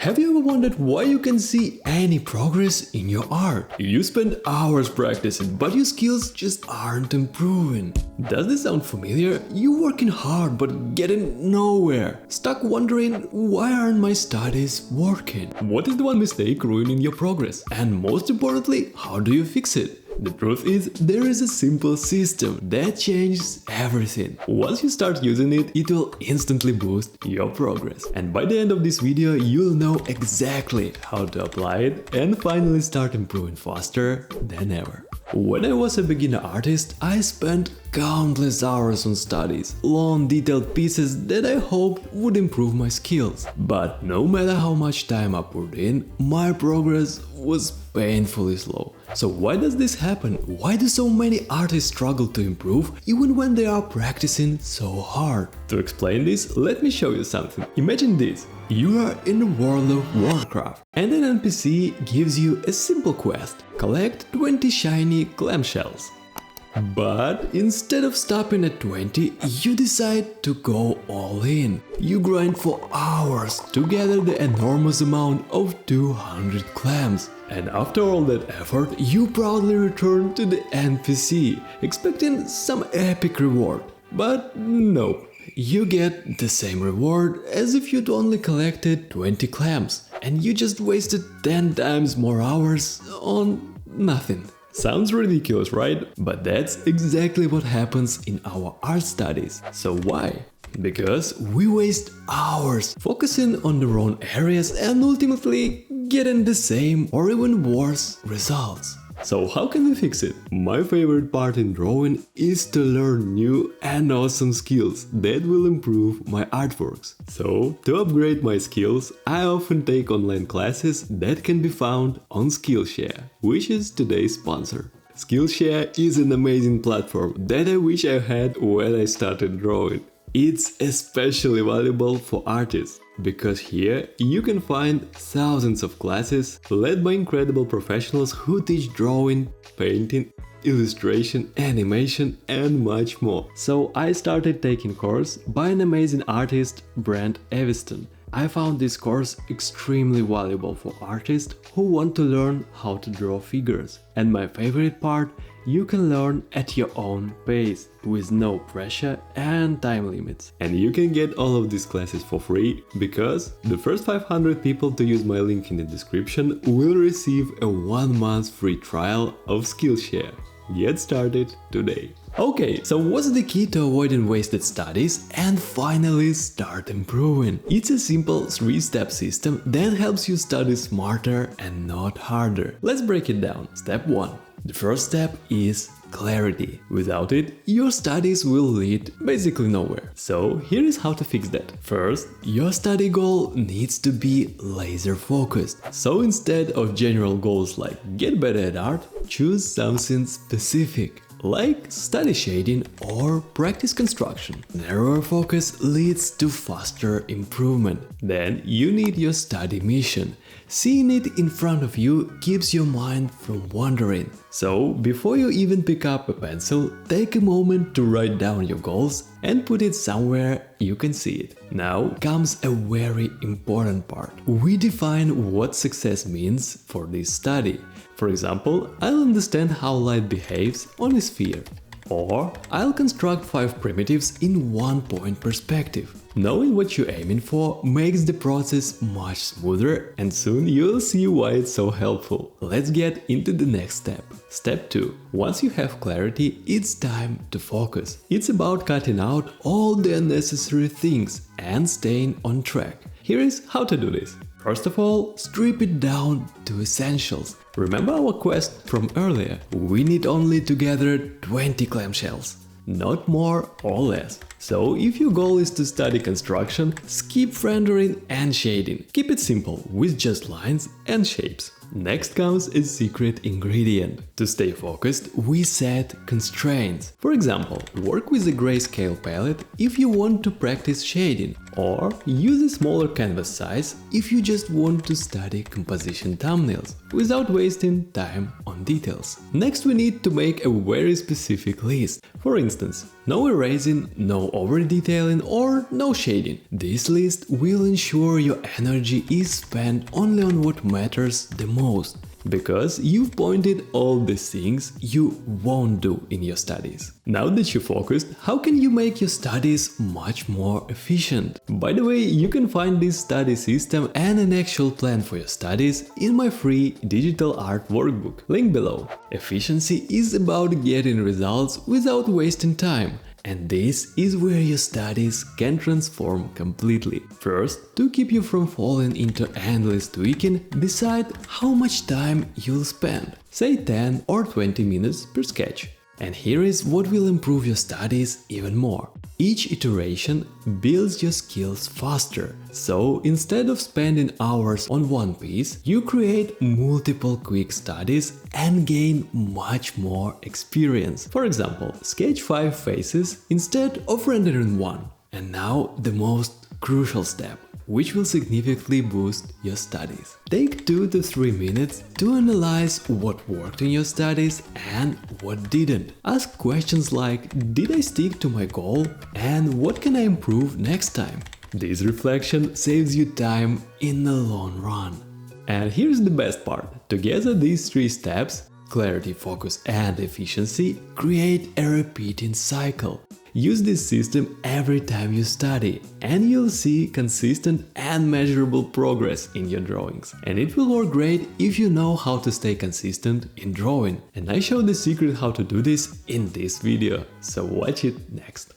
Have you ever wondered why you can see any progress in your art? You spend hours practicing, but your skills just aren't improving. Does this sound familiar? You're working hard but getting nowhere. Stuck wondering, why aren't my studies working? What is the one mistake ruining your progress? And most importantly, how do you fix it? The truth is, there is a simple system that changes everything. Once you start using it, it will instantly boost your progress. And by the end of this video, you'll know exactly how to apply it and finally start improving faster than ever. When I was a beginner artist, I spent countless hours on studies, long detailed pieces that I hoped would improve my skills. But no matter how much time I put in, my progress was painfully slow. So why does this happen? Why do so many artists struggle to improve even when they are practicing so hard? To explain this, let me show you something. Imagine this. You are in the world of Warcraft and an NPC gives you a simple quest. Collect 20 shiny clamshells. But instead of stopping at 20, you decide to go all in. You grind for hours to gather the enormous amount of 200 clams. And after all that effort, you proudly return to the NPC, expecting some epic reward. But no, you get the same reward as if you'd only collected 20 clams, and you just wasted 10 times more hours on nothing. Sounds ridiculous, right? But that's exactly what happens in our art studies. So why? Because we waste hours focusing on the wrong areas and ultimately getting the same or even worse results. So how can we fix it? My favorite part in drawing is to learn new and awesome skills that will improve my artworks. So, to upgrade my skills, I often take online classes that can be found on Skillshare, which is today's sponsor. Skillshare is an amazing platform that I wish I had when I started drawing. It's especially valuable for artists, because here you can find thousands of classes led by incredible professionals who teach drawing, painting, illustration, animation and much more. So I started taking course by an amazing artist, Brent Eviston. I found this course extremely valuable for artists who want to learn how to draw figures. And my favorite part, you can learn at your own pace, with no pressure and time limits. And you can get all of these classes for free, because the first 500 people to use my link in the description will receive a 1 month free trial of Skillshare. Get started today. Okay, so what's the key to avoiding wasted studies and finally start improving? It's a simple 3-step system that helps you study smarter and not harder. Let's break it down. Step 1. The first step is clarity. Without it, your studies will lead basically nowhere. So here is how to fix that. First, your study goal needs to be laser focused. So instead of general goals like get better at art, choose something specific, like study shading or practice construction. Narrower focus leads to faster improvement. Then you need your study mission. Seeing it in front of you keeps your mind from wandering. So, before you even pick up a pencil, take a moment to write down your goals and put it somewhere you can see it. Now comes a very important part. We define what success means for this study. For example, I'll understand how light behaves on a sphere. Or I'll construct 5 primitives in 1-point perspective. Knowing what you're aiming for makes the process much smoother, and soon you'll see why it's so helpful. Let's get into the next step. Step 2. Once you have clarity, it's time to focus. It's about cutting out all the unnecessary things and staying on track. Here is how to do this. First of all, strip it down to essentials. Remember our quest from earlier? We need only to gather 20 clamshells, not more or less. So if your goal is to study construction, skip rendering and shading. Keep it simple, with just lines and shapes. Next comes a secret ingredient. To stay focused, we set constraints. For example, work with a grayscale palette if you want to practice shading, or use a smaller canvas size if you just want to study composition thumbnails, without wasting time on details. Next, we need to make a very specific list. For instance, No erasing, no over-detailing or no shading. This list will ensure your energy is spent only on what matters the most, because you've pointed all the things you won't do in your studies. Now that you're focused, how can you make your studies much more efficient? By the way, you can find this study system and an actual plan for your studies in my free digital art workbook, link below. Efficiency is about getting results without wasting time. And this is where your studies can transform completely. First, to keep you from falling into endless tweaking, decide how much time you'll spend. Say 10 or 20 minutes per sketch. And here is what will improve your studies even more. Each iteration builds your skills faster. So instead of spending hours on one piece, you create multiple quick studies and gain much more experience. For example, sketch 5 faces instead of rendering one. And now the most crucial step, which will significantly boost your studies. Take 2 to 3 minutes to analyze what worked in your studies and what didn't. Ask questions like, did I stick to my goal? And what can I improve next time? This reflection saves you time in the long run. And here's the best part. Together these 3 steps, clarity, focus and efficiency, create a repeating cycle. Use this system every time you study, and you'll see consistent and measurable progress in your drawings. And it will work great if you know how to stay consistent in drawing. And I show the secret how to do this in this video, so watch it next.